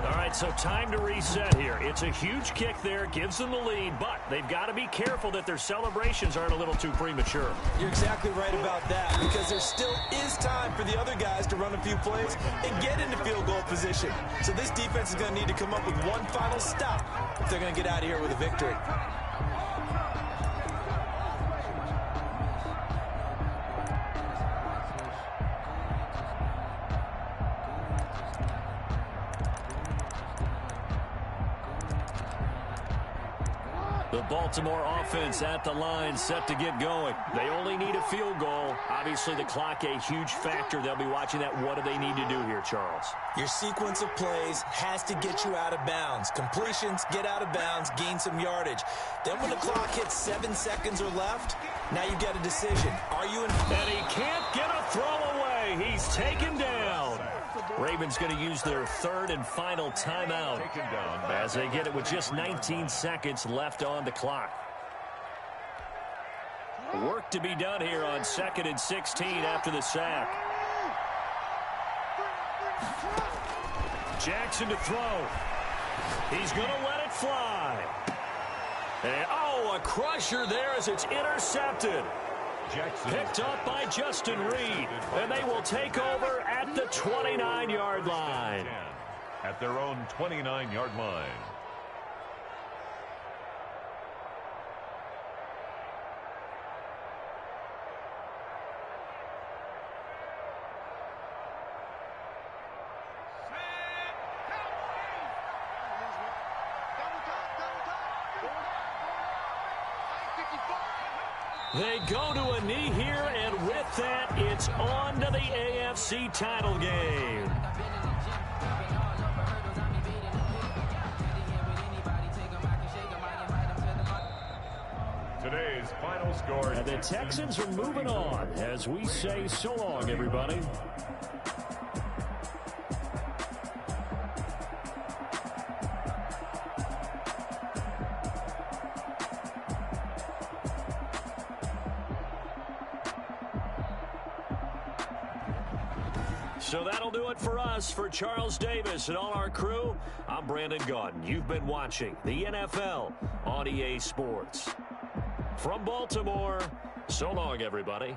All right, so time to reset here. It's a huge kick there, gives them the lead, but they've got to be careful that their celebrations aren't a little too premature. You're exactly right about that, because there still is time for the other guys to run a few plays and get into field goal position. So this defense is going to need to come up with one final stop if they're going to get out of here with a victory. The Baltimore offense at the line, set to get going. They only need a field goal. Obviously, the clock a huge factor. They'll be watching that. What do they need to do here, Charles? Your sequence of plays has to get you out of bounds. Completions, get out of bounds, gain some yardage. Then when the clock hits 7 seconds or left, now you get a decision. Are you in? And he can't get a throw away. He's taken down. Ravens going to use their 3rd and final timeout as they get it with just 19 seconds left on the clock. Work to be done here on 2nd and 16 after the sack. Jackson to throw. He's going to let it fly. And, oh, a crusher there as it's intercepted. Picked up by Justin Reed, and they will take over at the 29-yard line. At their own 29-yard line. They go to a knee here, and with that, it's on to the AFC title game. Today's final score. And the Texans are moving on as we say so long, everybody. So that'll do it for us. For Charles Davis and all our crew, I'm Brandon Gaudin. You've been watching the NFL on EA Sports. From Baltimore, so long, everybody.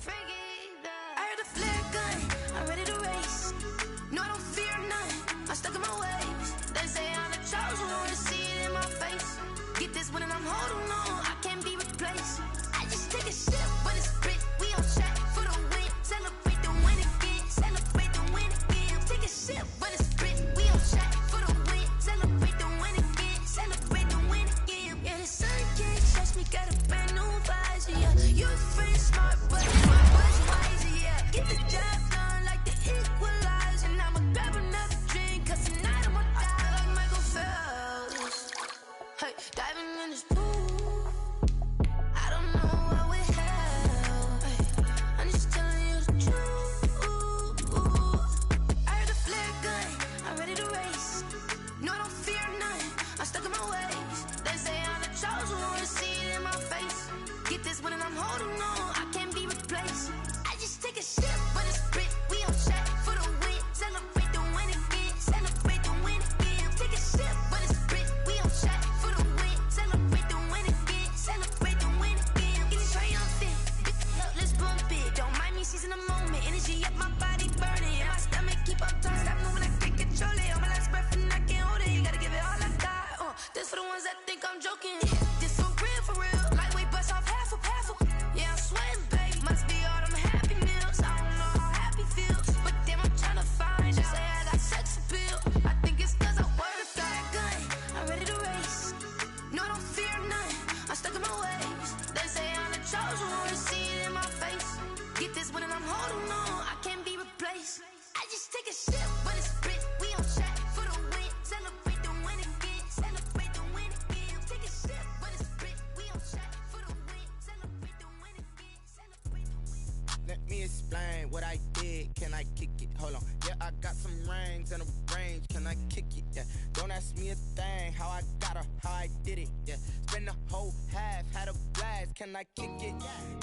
I heard the flare gun, I'm ready to race. No, I don't fear none, I'm stuck in my ways. They say I'm the chosen one, to see it in my face. Get this one and I'm holding on, I can't be replaced. I just take a sip, but it's split, we on track for the win. Celebrate the win again, celebrate the win again. Take a sip, but it's split, we on track for the win. Celebrate the win again, celebrate the win again. Yeah, the sun can't touch me, got a brand new visor, yeah. You friend smart, but get the job done like the equalizer. And I'ma grab another drink, cause tonight I'ma die like Michael Phelps. Hey, diving in this pool, I don't know what would help. Hey, I'm just telling you the truth. I heard the flare gun, I'm ready to race. No, I don't fear none, I'm stuck in my ways. They say I'm the chosen one, to see it in my face. Get this one and I'm holding on, I can't be replaced. Take a sip, but it's split, we on track for the win. Celebrate the win again, celebrate the win again. Take a sip, but it's split, we on track for the win. Celebrate the win again, celebrate the win again. Get it triumphant, look, let's bump it. Don't mind me seizing the moment, energy up my body burning. And my stomach keep up turning, stop moving, I can't control it. On my last breath and I can't hold it, you gotta give it all I got. This for the ones that think I'm joking. This for real, lightweight bust off half a. Yeah, I'm sweating, babe, must be all them happy meals. I don't know how happy feels, but damn, I'm trying to find out. Say I got sex appeal, I think it's cause I work that gun. I'm ready to race, no, I don't fear none, I'm stuck in my ways. They say I'm the chosen one, to see it in my face. Get this one and I'm holding on, I can't be replaced. I just take a sip, but it's split, we on track for the win. Celebrate the win again, celebrate the win again. Take a sip, but it's split, we on track for the win. Celebrate the win again, celebrate the win. Let me explain what I did. Can I kick it? Hold on. Yeah, I got some rings and a range. Can I kick it? Yeah. Don't ask me a thing. How I got her, how I did it. Yeah. Spend the whole half, had a blast. Can I kick it?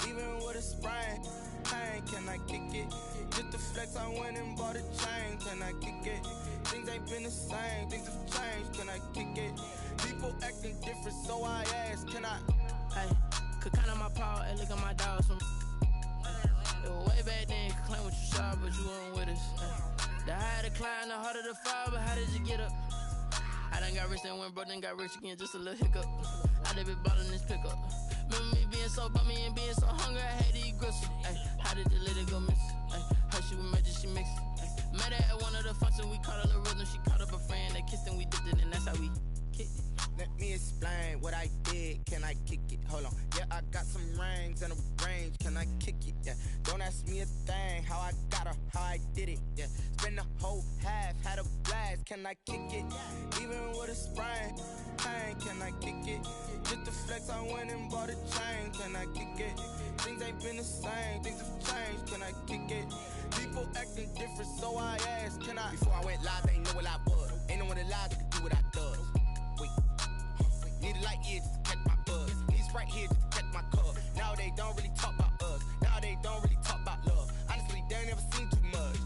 Even with a sprain, pain. Can I kick it? Just to flex, I went and bought a chain. Can I kick it? Things ain't been the same. Things have changed. Can I kick it? People acting different, so I ask. Can I? Hey, could count on my power and look at my dogs from. It was way back then, could claim what you saw, but you weren't with us. The higher the climb, the harder the fall, but how did you get up? I done got rich and went broke, then got rich again, just a little hiccup. I done been bought in this pickup. Remember me being so bummy and being so hungry, I had to eat gristle. Ay, how did the lady go miss? Ay, her she was magic, she mixed. Met her at one of the functions, we caught a little rhythm, she caught up a friend, they kissed and we dipped it, and that's how we kicked it. Let me explain what I did. Can I kick it? Hold on. Yeah, I got some rings and a range. Can I kick it? Yeah. Don't ask me a thing. How I got her, how I did it. Yeah. Spend the whole half, had a blast. Can I kick it? Even with a sprain, pain. Can I kick it? Just to flex, I went and bought a chain. Can I kick it? Things ain't been the same. Things have changed. Can I kick it? People acting different, so I asked. Can I? Before I went live, they ain't know what I was. Ain't no one alive that could do what I does. Wait, Need a light here just to catch my buzz. Need Sprite here just to catch my cup. Now they don't really talk about us. Now they don't really talk about love. Honestly, they ain't never seen too much.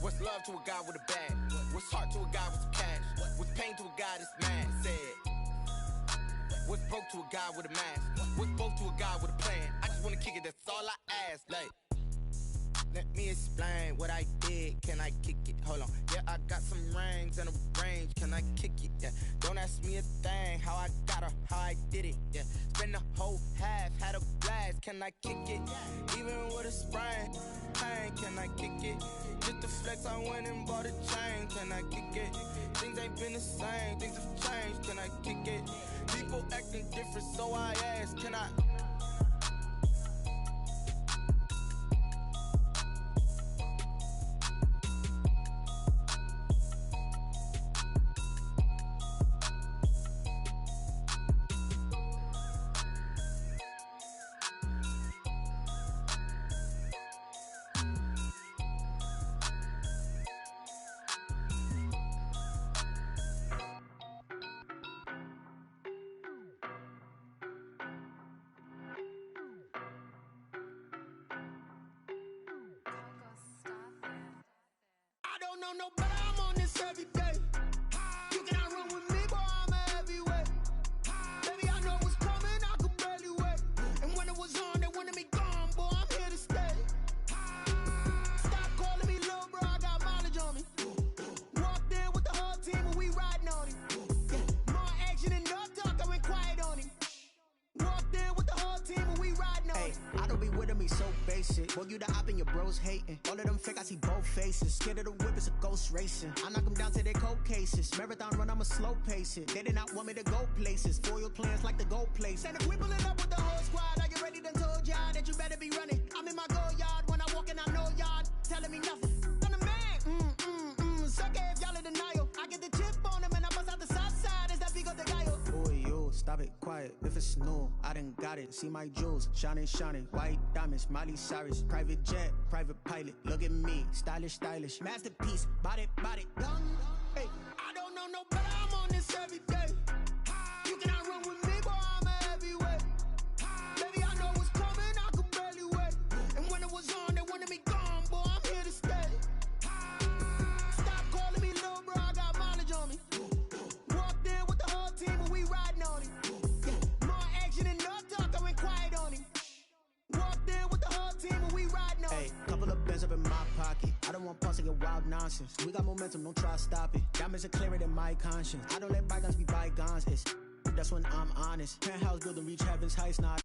What's love to a guy with a bag? What's heart to a guy with some cash? What's pain to a guy that's mad? Said. What's broke to a guy with a mask? What's broke to a guy with a plan? I just wanna kick it, that's all I ask. Like, let me explain what I did. Can I kick it? Hold on. Yeah, I got some rings and a range. Can I kick it? Yeah. Don't ask me a thing. How I got her, how I did it. Yeah. Spend the whole half, had a blast. Can I kick it? Even with a sprain. Pain, can I kick it? Just the flex, I went and bought a chain. Can I kick it? Things ain't been the same. Things have changed. Can I kick it? People acting different, so I ask, can I? No better, I'm on this every day. You cannot run with me, boy, I'm a heavyweight. Baby, I know what's coming, I could barely wait. And when it was on, they wanted me gone, boy, I'm here to stay. Stop calling me little bro, I got mileage on me. Walked in with the whole team and we riding on him. More action than no talk, I went quiet on him. Walked in with the whole team and we riding on him. I don't be with him, he's so basic. Boy, you the op and your bros hating. All of them fake, I see both faces. Scared of the whip, it's a ghost racing. I knock them down to their cold cases. Marathon run, I'ma slow pace it. They did not want me to go places. Foil plans like the go place. And if we pulling up with the whole squad, are you ready? Done told y'all that you better be running. I'm in my go yard. When I walk in, I know y'all telling me nothing. I'm the man. Suck it if y'all in denial. I get the chip on them and I bust out the south side. Is that Vigo de Gallo? Boy, yo, stop it, quiet. If it's new, I done got it. See my jewels, shining, shining. White diamonds, Miley Cyrus. Private jet, private pilot. Look at me, stylish, stylish. Masterpiece, body, done. Hey, I don't know no better, I'm on this every day. You cannot run with me, boy, I'm a heavyweight. Baby, I know what's coming, I could barely wait. And when it was on, they wanted me gone, boy, I'm here to stay. Stop calling me little bro, I got mileage on me. Walked in with the whole team and we riding on him. More action than no talk, I went quiet on him. Walked in with the whole team and we riding on him. Hey, couple of bands up in my pocket. I don't want pause to get wild nonsense. We got momentum, don't try to stop it. Diamonds are clearer than my conscience. I don't let bygones be bygones. That's when I'm honest. Penthouse building, reach heaven's heights. Nah,